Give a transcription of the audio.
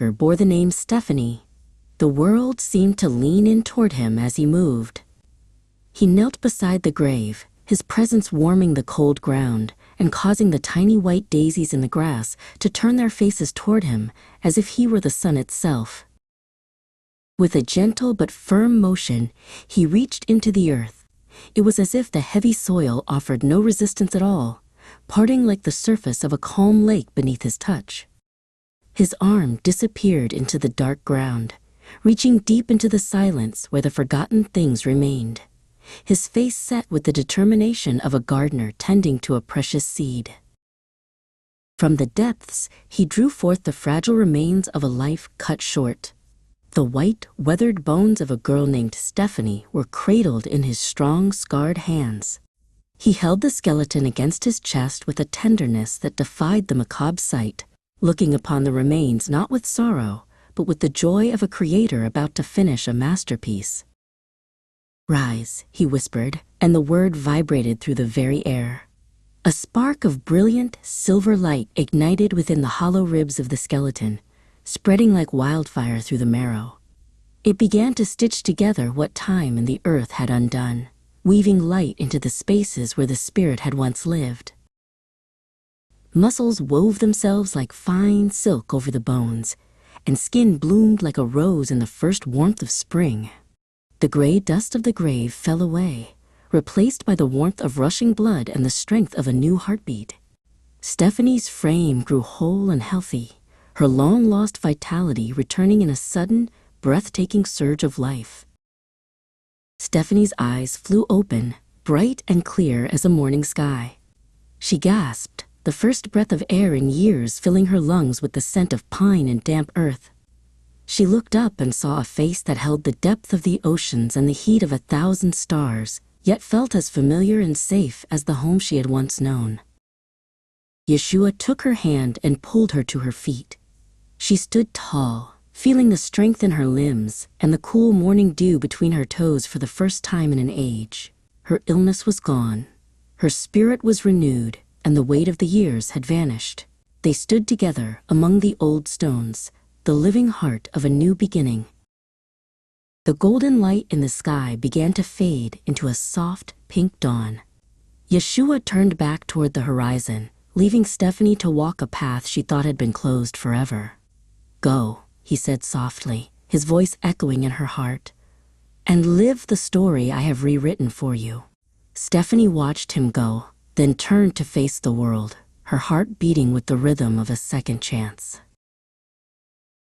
bore the name Stephanie. The world seemed to lean in toward him as he moved. He knelt beside the grave, his presence warming the cold ground and causing the tiny white daisies in the grass to turn their faces toward him as if he were the sun itself. With a gentle but firm motion, he reached into the earth. It was as if the heavy soil offered no resistance at all, parting like the surface of a calm lake beneath his touch. His arm disappeared into the dark ground, reaching deep into the silence where the forgotten things remained. His face set with the determination of a gardener tending to a precious seed. From the depths, he drew forth the fragile remains of a life cut short. The white, weathered bones of a girl named Stephanie were cradled in his strong, scarred hands. He held the skeleton against his chest with a tenderness that defied the macabre sight, looking upon the remains not with sorrow, but with the joy of a creator about to finish a masterpiece. "Rise," he whispered, and the word vibrated through the very air. A spark of brilliant, silver light ignited within the hollow ribs of the skeleton, spreading like wildfire through the marrow. It began to stitch together what time and the earth had undone, weaving light into the spaces where the spirit had once lived. Muscles wove themselves like fine silk over the bones, and skin bloomed like a rose in the first warmth of spring. The gray dust of the grave fell away, replaced by the warmth of rushing blood and the strength of a new heartbeat. Stephanie's frame grew whole and healthy, her long-lost vitality returning in a sudden, breathtaking surge of life. Stephanie's eyes flew open, bright and clear as a morning sky. She gasped, the first breath of air in years filling her lungs with the scent of pine and damp earth. She looked up and saw a face that held the depth of the oceans and the heat of 1,000 stars, yet felt as familiar and safe as the home she had once known. Yeshua took her hand and pulled her to her feet. She stood tall, feeling the strength in her limbs and the cool morning dew between her toes for the first time in an age. Her illness was gone. Her spirit was renewed, and the weight of the years had vanished. They stood together among the old stones, the living heart of a new beginning. The golden light in the sky began to fade into a soft, pink dawn. Yeshua turned back toward the horizon, leaving Stephanie to walk a path she thought had been closed forever. "Go," he said softly, his voice echoing in her heart, "and live the story I have rewritten for you." Stephanie watched him go, then turned to face the world, her heart beating with the rhythm of a second chance.